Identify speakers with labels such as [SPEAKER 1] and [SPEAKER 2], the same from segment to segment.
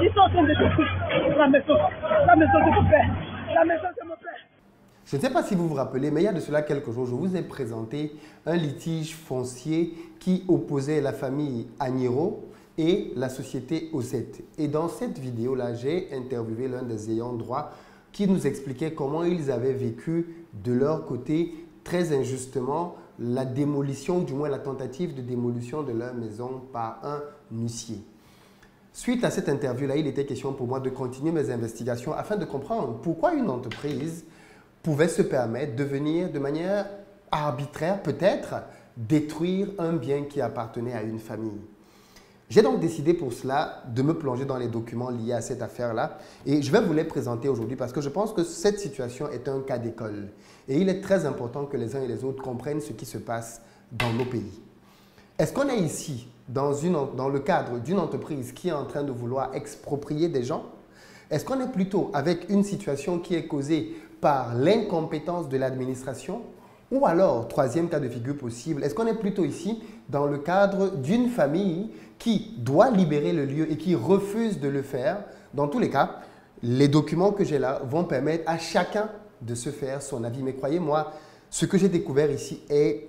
[SPEAKER 1] Ils sont en train de détruire la maison. La maison de mon père. La maison de mon père.
[SPEAKER 2] Je ne sais pas si vous vous rappelez, mais il y a de cela quelques jours, je vous ai présenté un litige foncier qui opposait la famille Agnero et la société Osset. Et dans cette vidéo-là, j'ai interviewé l'un des ayants droit qui nous expliquait comment ils avaient vécu de leur côté très injustement la démolition, du moins la tentative de démolition de leur maison par un huissier. Suite à cette interview-là, il était question pour moi de continuer mes investigations afin de comprendre pourquoi une entreprise pouvait se permettre de venir de manière arbitraire, peut-être, détruire un bien qui appartenait à une famille. J'ai donc décidé pour cela de me plonger dans les documents liés à cette affaire-là et je vais vous les présenter aujourd'hui parce que je pense que cette situation est un cas d'école et il est très important que les uns et les autres comprennent ce qui se passe dans nos pays. Est-ce qu'on est ici dans le cadre d'une entreprise qui est en train de vouloir exproprier des gens? Est-ce qu'on est plutôt avec une situation qui est causée par l'incompétence de l'administration? Ou alors, troisième cas de figure possible, est-ce qu'on est plutôt ici dans le cadre d'une famille qui doit libérer le lieu et qui refuse de le faire? Dans tous les cas, les documents que j'ai là vont permettre à chacun de se faire son avis. Mais croyez-moi, ce que j'ai découvert ici est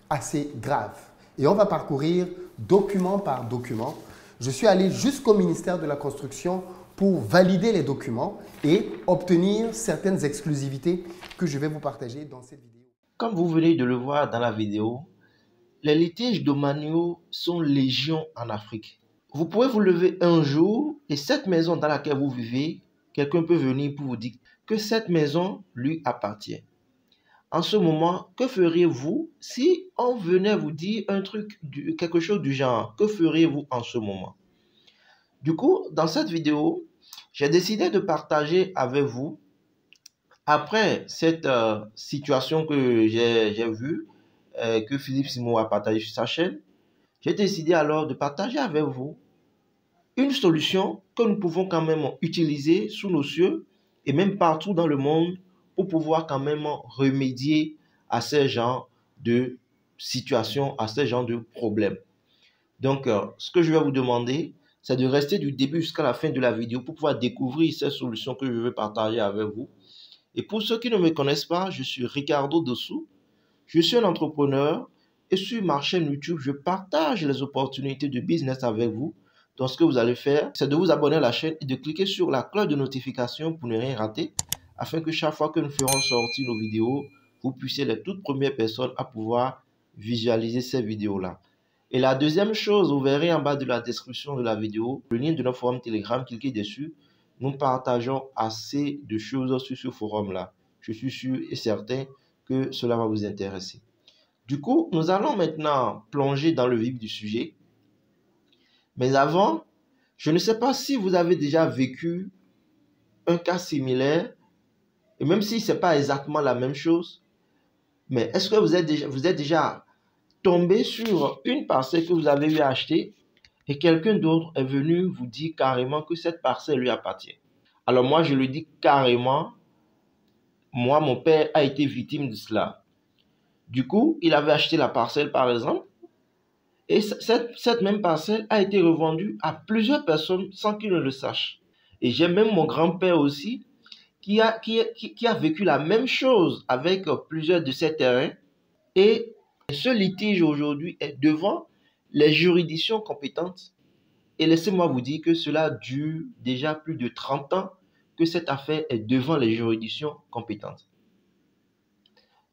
[SPEAKER 2] assez grave. Et on va parcourir document par document. Je suis allé jusqu'au ministère de la Construction pour valider les documents et obtenir certaines exclusivités que je vais vous partager dans cette vidéo.
[SPEAKER 3] Comme vous venez de le voir dans la vidéo, les litiges domaniaux sont légion en Afrique. Vous pouvez vous lever un jour et cette maison dans laquelle vous vivez, quelqu'un peut venir pour vous dire que cette maison lui appartient. En ce moment, que feriez-vous si on venait vous dire quelque chose du genre? Que feriez-vous en ce moment? Du coup, dans cette vidéo, j'ai décidé de partager avec vous, après cette situation que j'ai vue, que Philippe Simon a partagé sur sa chaîne, j'ai décidé alors de partager avec vous une solution que nous pouvons quand même utiliser sous nos cieux et même partout dans le monde pour pouvoir quand même remédier à ces genres de situations, à ces genres de problèmes. Donc, ce que je vais vous demander, c'est de rester du début jusqu'à la fin de la vidéo pour pouvoir découvrir ces solutions que je vais partager avec vous. Et pour ceux qui ne me connaissent pas, je suis Ricardo Dessous. Je suis un entrepreneur et sur ma chaîne YouTube, je partage les opportunités de business avec vous. Donc, ce que vous allez faire, c'est de vous abonner à la chaîne et de cliquer sur la cloche de notification pour ne rien rater, afin que chaque fois que nous ferons sortir nos vidéos, vous puissiez être les toutes premières personnes à pouvoir visualiser ces vidéos-là. Et la deuxième chose, vous verrez en bas de la description de la vidéo, le lien de notre forum Telegram, cliquez dessus. Nous partageons assez de choses sur ce forum-là. Je suis sûr et certain que cela va vous intéresser. Du coup, nous allons maintenant plonger dans le vif du sujet. Mais avant, je ne sais pas si vous avez déjà vécu un cas similaire, et même si ce n'est pas exactement la même chose, mais est-ce que vous êtes déjà tombé sur une parcelle que vous avez eu à acheter et quelqu'un d'autre est venu vous dire carrément que cette parcelle lui appartient? Alors moi, je le dis carrément, moi, mon père a été victime de cela. Du coup, il avait acheté la parcelle, par exemple, et cette même parcelle a été revendue à plusieurs personnes sans qu'ils ne le sachent. Et j'ai même mon grand-père aussi qui a vécu la même chose avec plusieurs de ces terrains. Et ce litige aujourd'hui est devant les juridictions compétentes. Et laissez-moi vous dire que cela dure déjà plus de 30 ans que cette affaire est devant les juridictions compétentes.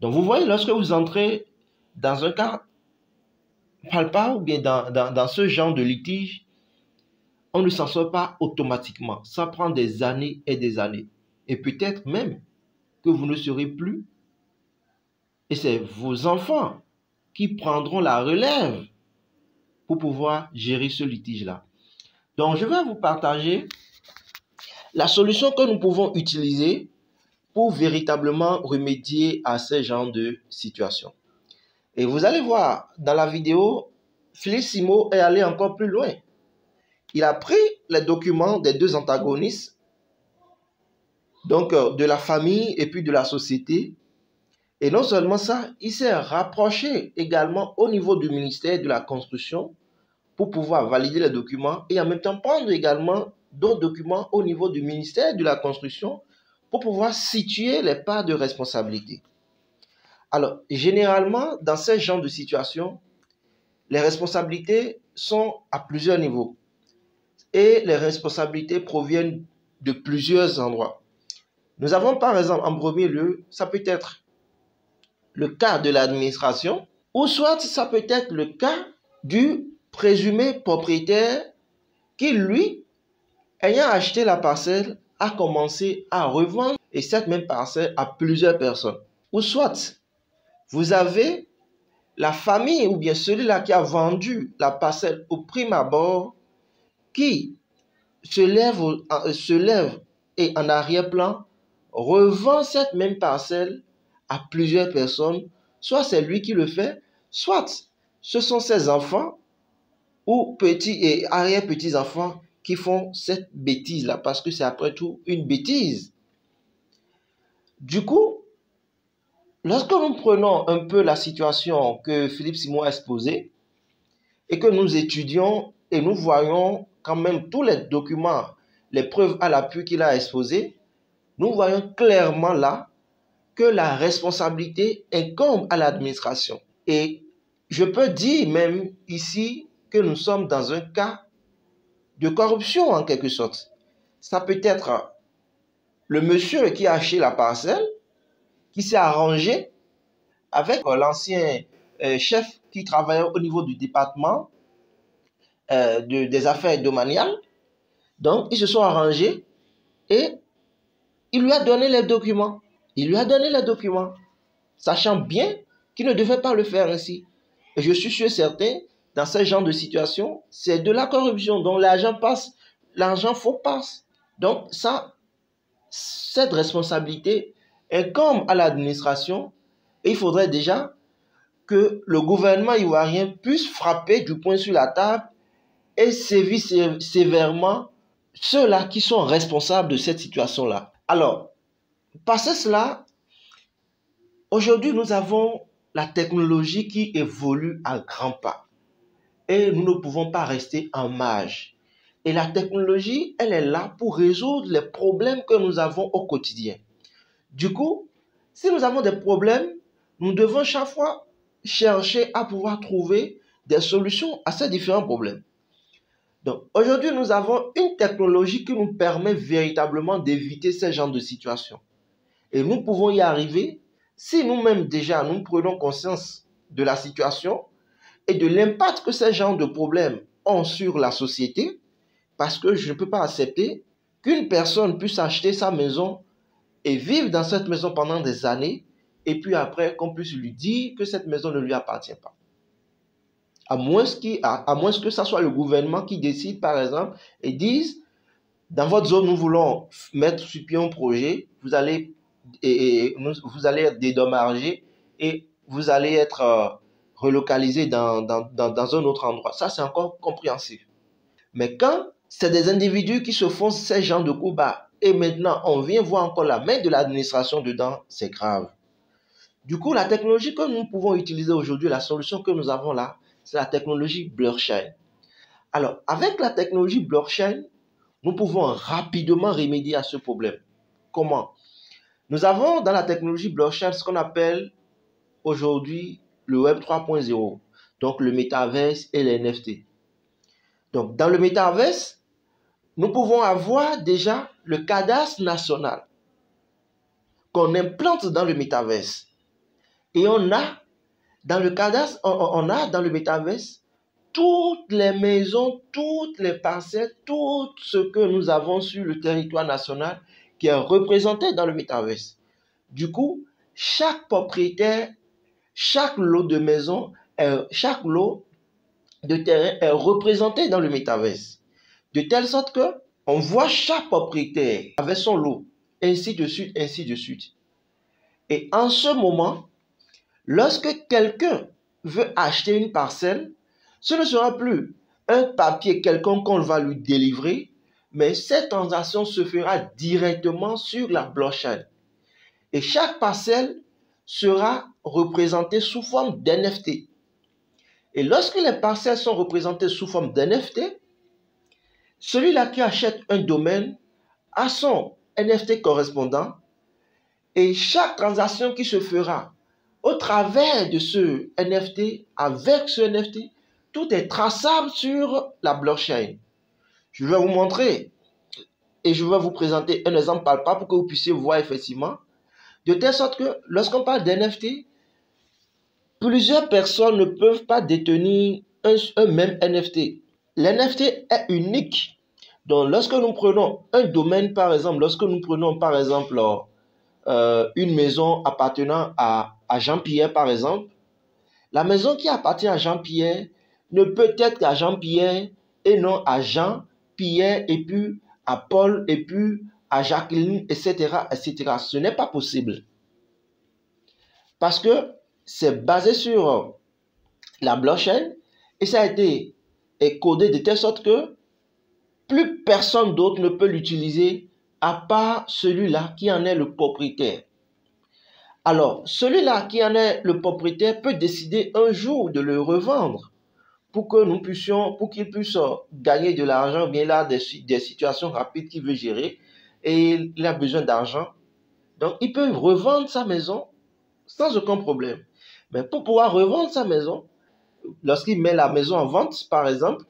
[SPEAKER 3] Donc vous voyez, lorsque vous entrez dans un cas palpable ou bien dans ce genre de litige, on ne s'en sort pas automatiquement. Ça prend des années et des années. Et peut-être même que vous ne serez plus. Et c'est vos enfants qui prendront la relève pour pouvoir gérer ce litige-là. Donc, je vais vous partager la solution que nous pouvons utiliser pour véritablement remédier à ce genre de situation. Et vous allez voir, dans la vidéo, Philippe Simon est allé encore plus loin. Il a pris les documents des deux antagonistes, donc de la famille et puis de la société. Et non seulement ça, il s'est rapproché également au niveau du ministère de la Construction pour pouvoir valider les documents et en même temps prendre également d'autres documents au niveau du ministère de la Construction pour pouvoir situer les parts de responsabilité. Alors, généralement, dans ce genre de situation, les responsabilités sont à plusieurs niveaux et les responsabilités proviennent de plusieurs endroits. Nous avons par exemple en premier lieu, ça peut être le cas de l'administration ou soit ça peut être le cas du présumé propriétaire qui, lui, ayant acheté la parcelle, a commencé à revendre et cette même parcelle à plusieurs personnes. Ou soit vous avez la famille ou bien celui-là qui a vendu la parcelle au prime abord qui se lève et en arrière-plan revend cette même parcelle à plusieurs personnes. Soit c'est lui qui le fait, soit ce sont ses enfants ou petits et arrière-petits-enfants qui font cette bêtise-là parce que c'est après tout une bêtise. Du coup, lorsque nous prenons un peu la situation que Philippe Simon a exposée et que nous étudions et nous voyons quand même tous les documents, les preuves à l'appui qu'il a exposées, nous voyons clairement là que la responsabilité incombe à l'administration. Et je peux dire même ici que nous sommes dans un cas de corruption en quelque sorte. Ça peut être le monsieur qui a acheté la parcelle, qui s'est arrangé avec l'ancien chef qui travaillait au niveau du département des affaires domaniales. Donc, ils se sont arrangés et il lui a donné les documents. Il lui a donné les documents, sachant bien qu'il ne devait pas le faire ainsi. Et je suis sûr certain, dans ce genre de situation, c'est de la corruption. Donc, l'argent passe, l'argent faux passe. Donc, ça, cette responsabilité incombe à l'administration et il faudrait déjà que le gouvernement ivoirien puisse frapper du poing sur la table et sévir sévèrement ceux-là qui sont responsables de cette situation-là. Alors, passé cela, aujourd'hui, nous avons la technologie qui évolue à grands pas et nous ne pouvons pas rester en marge. Et la technologie, elle est là pour résoudre les problèmes que nous avons au quotidien. Du coup, si nous avons des problèmes, nous devons chaque fois chercher à pouvoir trouver des solutions à ces différents problèmes. Donc, aujourd'hui, nous avons une technologie qui nous permet véritablement d'éviter ce genre de situation. Et nous pouvons y arriver si nous-mêmes déjà nous prenons conscience de la situation et de l'impact que ces genres de problèmes ont sur la société, parce que je ne peux pas accepter qu'une personne puisse acheter sa maison et vivre dans cette maison pendant des années, et puis après qu'on puisse lui dire que cette maison ne lui appartient pas. À moins que ce soit le gouvernement qui décide, par exemple, et dise, dans votre zone, nous voulons mettre sur pied un projet, vous allez être dédommagé et vous allez être relocalisé dans un autre endroit. Ça, c'est encore compréhensif. Mais quand c'est des individus qui se font ces genres de coups bas, et maintenant on vient voir encore la main de l'administration dedans, c'est grave. Du coup, la technologie que nous pouvons utiliser aujourd'hui, la solution que nous avons là, c'est la technologie blockchain. Alors, avec la technologie blockchain, nous pouvons rapidement remédier à ce problème. Comment? Nous avons dans la technologie blockchain ce qu'on appelle aujourd'hui le Web 3.0, donc le métaverse et les NFT. Donc, dans le métaverse, nous pouvons avoir déjà le cadastre national qu'on implante dans le métaverse. Et on a dans le cadastre, on a dans le métaverse toutes les maisons, toutes les parcelles, tout ce que nous avons sur le territoire national qui est représenté dans le métaverse. Du coup, chaque propriétaire, chaque lot de maison, chaque lot de terrain est représenté dans le métaverse. De telle sorte que on voit chaque propriétaire avec son lot, ainsi de suite, ainsi de suite. Et en ce moment, lorsque quelqu'un veut acheter une parcelle, ce ne sera plus un papier quelconque qu'on va lui délivrer, mais cette transaction se fera directement sur la blockchain. Et chaque parcelle sera représentée sous forme d'NFT. Et lorsque les parcelles sont représentées sous forme d'NFT, celui-là qui achète un domaine a son NFT correspondant et chaque transaction qui se fera au travers de ce NFT, avec ce NFT, tout est traçable sur la blockchain. Je vais vous montrer et je vais vous présenter un exemple palpable pour que vous puissiez voir effectivement, de telle sorte que lorsqu'on parle d'NFT, plusieurs personnes ne peuvent pas détenir un même NFT. L'NFT est unique. Donc, lorsque nous prenons un domaine, par exemple, lorsque nous prenons, par exemple, une maison appartenant à Jean-Pierre, par exemple, la maison qui appartient à Jean-Pierre ne peut être qu'à Jean-Pierre et non à Jean, Pierre, et puis à Paul, et puis à Jacqueline, etc., etc. Ce n'est pas possible. Parce que c'est basé sur la blockchain et ça a été codé de telle sorte que plus personne d'autre ne peut l'utiliser à part celui-là qui en est le propriétaire. Alors, celui-là qui en est le propriétaire peut décider un jour de le revendre pour que nous puissions, pour qu'il puisse gagner de l'argent, bien là, des situations rapides qu'il veut gérer et il a besoin d'argent. Donc, il peut revendre sa maison sans aucun problème. Mais pour pouvoir revendre sa maison, lorsqu'il met la maison en vente, par exemple,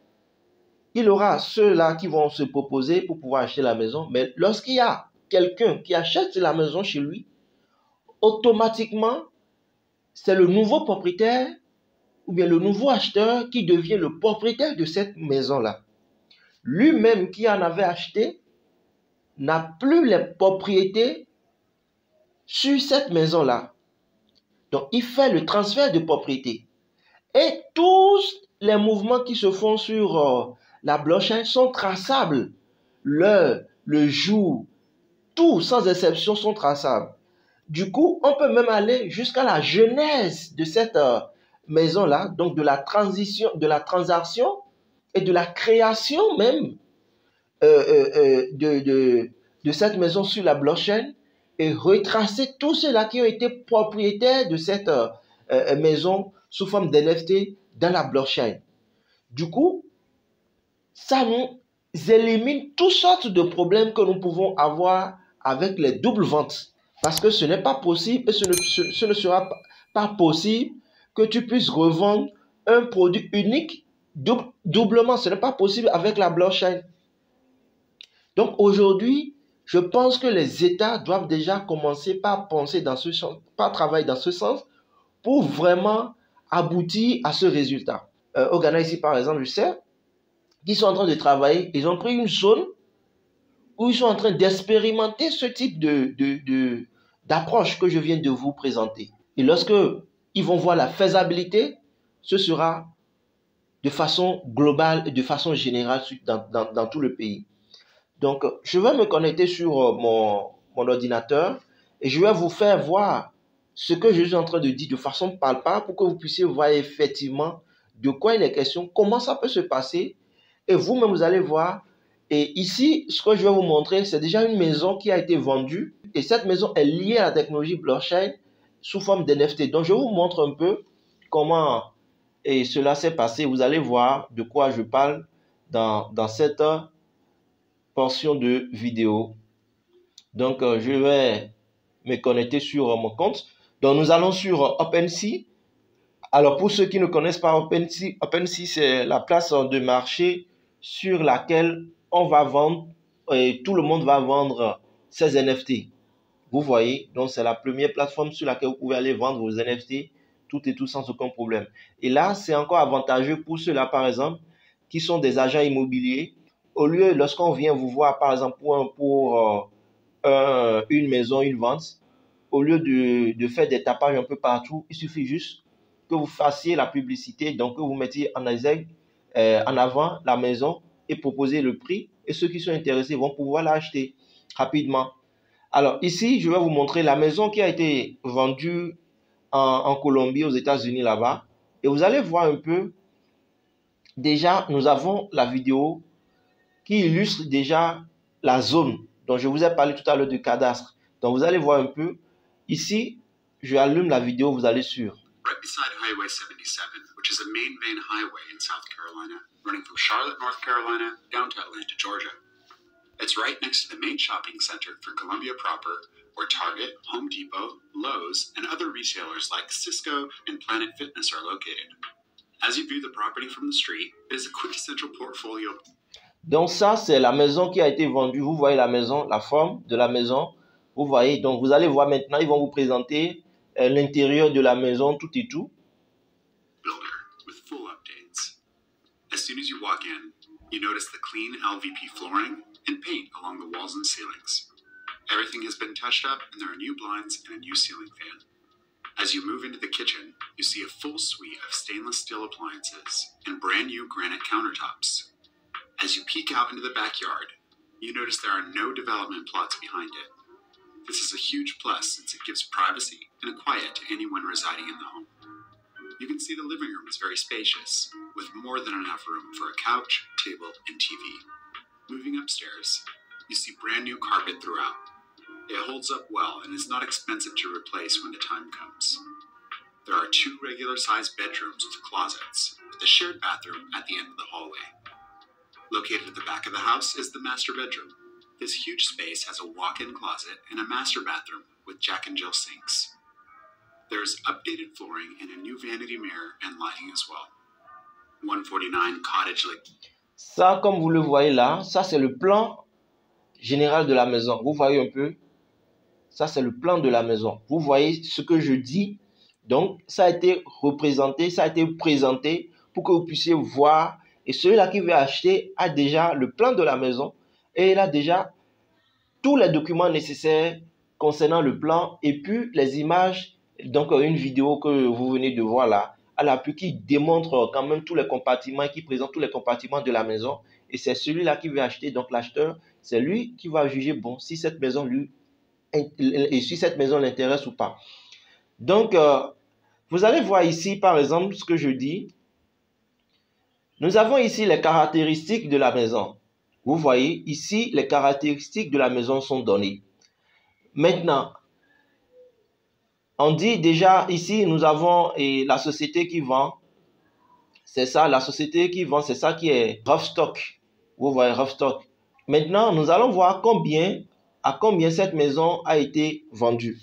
[SPEAKER 3] il aura ceux-là qui vont se proposer pour pouvoir acheter la maison. Mais lorsqu'il y a quelqu'un qui achète la maison chez lui, automatiquement, c'est le nouveau propriétaire ou bien le nouveau acheteur qui devient le propriétaire de cette maison-là. Lui-même qui en avait acheté n'a plus les propriétés sur cette maison-là. Donc, il fait le transfert de propriété. Et tous les mouvements qui se font sur la blockchain sont traçables. L'heure, le jour, tout sans exception sont traçables. Du coup, on peut même aller jusqu'à la genèse de cette maison-là, donc de la transaction et de la création même de cette maison sur la blockchain et retracer tous ceux-là qui ont été propriétaires de cette maison sous forme d'NFT dans la blockchain. Du coup, ça nous élimine toutes sortes de problèmes que nous pouvons avoir avec les doubles ventes. Parce que ce n'est pas possible et ce ne sera pas possible que tu puisses revendre un produit unique doublement. Ce n'est pas possible avec la blockchain. Donc aujourd'hui, je pense que les États doivent déjà commencer par penser dans ce sens, par travailler dans ce sens pour vraiment aboutir à ce résultat. Au Ghana ici, par exemple, je sais qu'ils sont en train de travailler. Ils ont pris une zone où ils sont en train d'expérimenter ce type d'approche que je viens de vous présenter. Et lorsque ils vont voir la faisabilité, ce sera de façon globale et de façon générale dans tout le pays. Donc, je vais me connecter sur mon ordinateur et je vais vous faire voir ce que je suis en train de dire de façon palpable pour que vous puissiez voir effectivement de quoi il est question, comment ça peut se passer. Et vous-même, vous allez voir. Et ici, ce que je vais vous montrer, c'est déjà une maison qui a été vendue. Et cette maison est liée à la technologie blockchain sous forme d'NFT. Donc, je vous montre un peu comment cela s'est passé. Vous allez voir de quoi je parle dans cette portion de vidéo. Donc, je vais me connecter sur mon compte. Donc, nous allons sur OpenSea. Alors, pour ceux qui ne connaissent pas OpenSea, OpenSea, c'est la place de marché sur laquelle on va vendre et tout le monde va vendre ses NFT. Vous voyez, donc c'est la première plateforme sur laquelle vous pouvez aller vendre vos NFT, tout et tout sans aucun problème. Et là, c'est encore avantageux pour ceux-là, par exemple, qui sont des agents immobiliers. Au lieu, lorsqu'on vient vous voir, par exemple, pour une maison, une vente, au lieu de faire des tapages un peu partout, il suffit juste que vous fassiez la publicité, donc que vous mettiez en avant la maison et proposer le prix. Et ceux qui sont intéressés vont pouvoir l'acheter rapidement. Alors ici, je vais vous montrer la maison qui a été vendue en Colombie, aux États-Unis là-bas. Et vous allez voir un peu, déjà, nous avons la vidéo qui illustre déjà la zone dont je vous ai parlé tout à l'heure de cadastre. Donc vous allez voir un peu. Ici, je allume la vidéo, vous allez sur.
[SPEAKER 4] right beside Highway 77, which is a main vein highway in South Carolina, running from Charlotte, North Carolina, down to Atlanta, Georgia. It's right next to the main shopping center for Columbia proper, where Target, Home Depot, Lowe's, and other retailers like Cisco and Planet Fitness are located. As you view the property from the street, it is a quintessential portfolio.
[SPEAKER 3] Donc ça, c'est la maison qui a été vendue. Vous voyez la maison, la forme de la maison. Vous voyez, donc vous allez voir maintenant, ils vont vous présenter l'intérieur de la maison, tout et tout.
[SPEAKER 4] Builder with full updates. As soon as you walk in, you notice the clean LVP flooring and paint along the walls and ceilings. Everything has been touched up and there are new blinds and a new ceiling fan. As you move into the kitchen, you see a full suite of stainless steel appliances and brand new granite countertops. As you peek out into the backyard, you notice there are no development plots behind it. This is a huge plus since it gives privacy and a quiet to anyone residing in the home. You can see the living room is very spacious, with more than enough room for a couch, table, and TV. Moving upstairs, you see brand new carpet throughout. It holds up well and is not expensive to replace when the time comes. There are 2 regular-sized bedrooms with closets, with a shared bathroom at the end of the hallway. Located at the back of the house is the master bedroom. This huge space has a walk-in closet and a master bathroom with Jack and Jill sinks. There's updated flooring and a new vanity mirror and lighting as well. 149 Cottage Lake.
[SPEAKER 3] Ça, comme vous le voyez là, ça c'est le plan général de la maison. Vous voyez un peu? Ça c'est le plan de la maison. Vous voyez ce que je dis? Donc, ça a été représenté, ça a été présenté pour que vous puissiez voir. Et celui-là qui veut acheter a déjà le plan de la maison et il a déjà tous les documents nécessaires concernant le plan et puis les images. Donc, une vidéo que vous venez de voir là, à l'appui qui démontre quand même tous les compartiments, qui présente tous les compartiments de la maison. Et c'est celui-là qui veut acheter. Donc, l'acheteur, c'est lui qui va juger bon si cette maison l'intéresse ou pas. Donc, vous allez voir ici, par exemple, ce que je dis. Nous avons ici les caractéristiques de la maison. Vous voyez, ici, les caractéristiques de la maison sont données. Maintenant, on dit déjà, ici, nous avons la société qui vend. C'est ça, la société qui vend, c'est ça qui est rough stock. Vous voyez, rough stock. Maintenant, nous allons voir à combien cette maison a été vendue.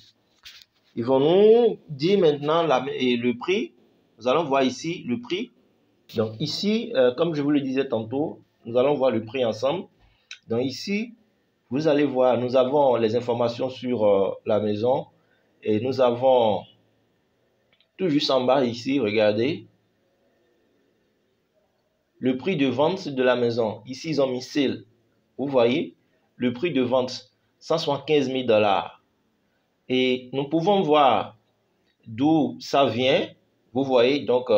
[SPEAKER 3] Ils vont nous dire maintenant le prix. Nous allons voir ici le prix. Donc ici, comme je vous le disais tantôt, nous allons voir le prix ensemble. Donc ici, vous allez voir, nous avons les informations sur la maison. Et nous avons tout juste en bas ici, regardez, le prix de vente de la maison. Ici, ils ont mis sale. Vous voyez, le prix de vente, 175 000 $. Et nous pouvons voir d'où ça vient. Vous voyez, donc,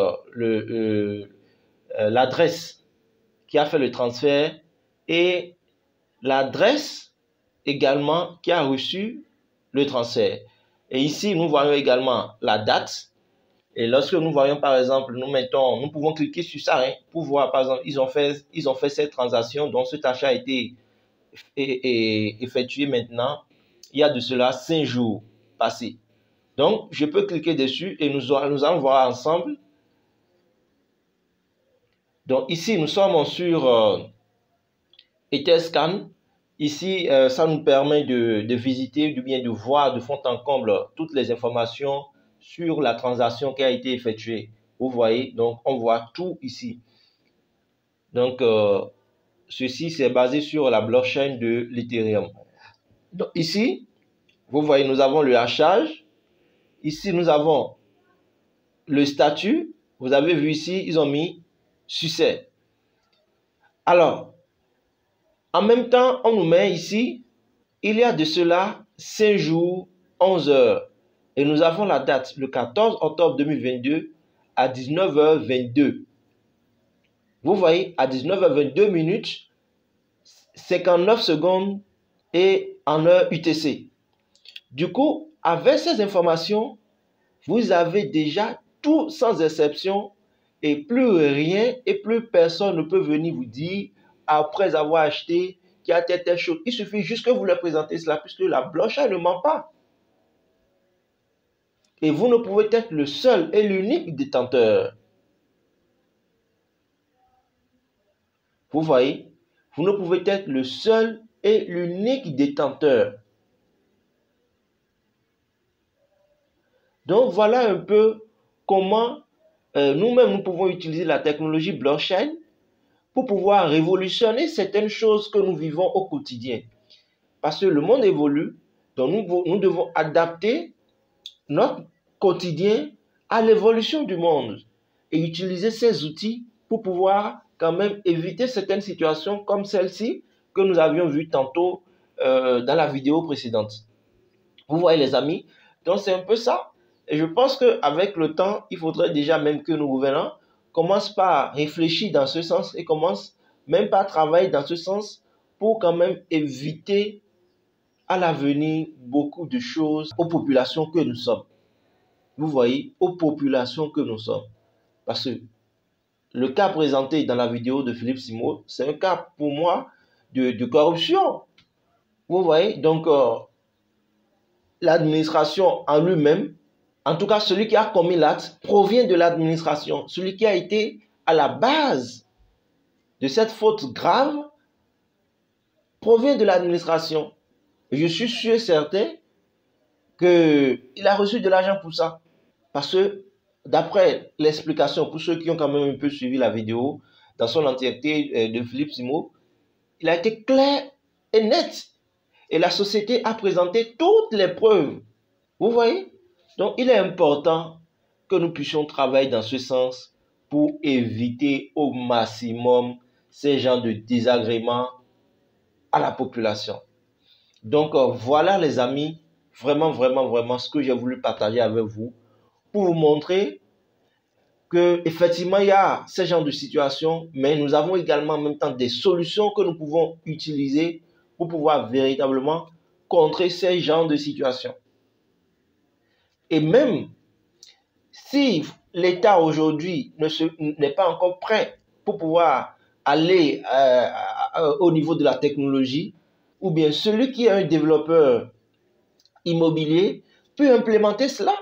[SPEAKER 3] l'adresse qui a fait le transfert et l'adresse également qui a reçu le transfert. Et ici, nous voyons également la date. Et lorsque nous voyons, par exemple, nous pouvons cliquer sur ça pour voir, par exemple, ils ont fait cette transaction, donc cet achat a été effectué maintenant. Il y a de cela 5 jours passés. Donc, je peux cliquer dessus et nous allons voir ensemble. Donc, ici, nous sommes sur Etherscan. Ici, ça nous permet de visiter, ou bien de voir de fond en comble toutes les informations sur la transaction qui a été effectuée. Vous voyez, donc on voit tout ici. Donc, ceci, c'est basé sur la blockchain de l'Ethereum. Donc, ici, vous voyez, nous avons le hachage. Ici, nous avons le statut. Vous avez vu ici, ils ont mis succès. Alors, en même temps, on nous met ici, il y a de cela 5 jours, 11 heures. Et nous avons la date, le 14 octobre 2022 à 19h22. Vous voyez, à 19h22 minutes, 59 secondes et en heure UTC. Du coup, avec ces informations, vous avez déjà tout sans exception et plus rien et plus personne ne peut venir vous dire après avoir acheté qu'il y a telle chose. Il suffit juste que vous leur présentez cela puisque la blockchain ne ment pas. Et vous ne pouvez être le seul et l'unique détenteur. Vous voyez, vous ne pouvez être le seul et l'unique détenteur. Donc voilà un peu comment nous-mêmes nous pouvons utiliser la technologie blockchain pour pouvoir révolutionner certaines choses que nous vivons au quotidien. Parce que le monde évolue, donc nous devons adapter notre quotidien à l'évolution du monde et utiliser ces outils pour pouvoir quand même éviter certaines situations comme celle-ci que nous avions vues tantôt dans la vidéo précédente. Vous voyez les amis, donc c'est un peu ça. Et je pense qu'avec le temps, il faudrait déjà même que nos gouvernants commencent par réfléchir dans ce sens et commencent même par travailler dans ce sens pour quand même éviter à l'avenir beaucoup de choses aux populations que nous sommes. Vous voyez, aux populations que nous sommes. Parce que le cas présenté dans la vidéo de Philippe Simo, c'est un cas pour moi de corruption. Vous voyez, donc l'administration en lui-même, en tout cas celui qui a commis l'acte, provient de l'administration. Celui qui a été à la base de cette faute grave provient de l'administration. Je suis sûr et certain qu'il a reçu de l'argent pour ça. Parce que d'après l'explication, pour ceux qui ont quand même un peu suivi la vidéo, dans son entièreté de Philippe Simo, il a été clair et net. Et la société a présenté toutes les preuves. Vous voyez? Donc, il est important que nous puissions travailler dans ce sens pour éviter au maximum ces genres de désagréments à la population. Donc, voilà les amis, vraiment ce que j'ai voulu partager avec vous pour vous montrer que effectivement il y a ce genre de situation, mais nous avons également en même temps des solutions que nous pouvons utiliser pour pouvoir véritablement contrer ces genres de situations. Et même si l'État aujourd'hui n'est pas encore prêt pour pouvoir aller au niveau de la technologie, ou bien celui qui est un développeur immobilier peut implémenter cela.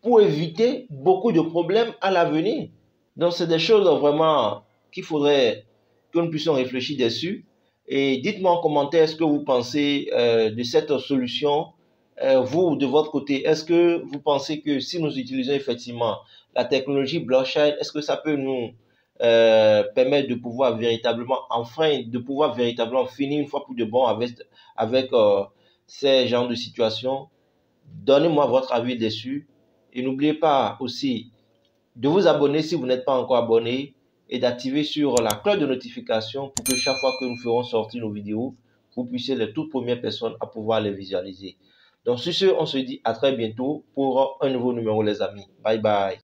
[SPEAKER 3] Pour éviter beaucoup de problèmes à l'avenir. Donc, c'est des choses vraiment qu'il faudrait que nous puissions réfléchir dessus. Et dites-moi en commentaire ce que vous pensez de cette solution. Vous, de votre côté, est-ce que vous pensez que si nous utilisons effectivement la technologie blockchain, est-ce que ça peut nous permettre de pouvoir véritablement, finir une fois pour de bon avec ces genres de situations? Donnez-moi votre avis dessus et n'oubliez pas aussi de vous abonner si vous n'êtes pas encore abonné et d'activer sur la cloche de notification pour que chaque fois que nous ferons sortir nos vidéos, vous puissiez les toutes premières personnes à pouvoir les visualiser. Donc sur ce, on se dit à très bientôt pour un nouveau numéro les amis. Bye bye.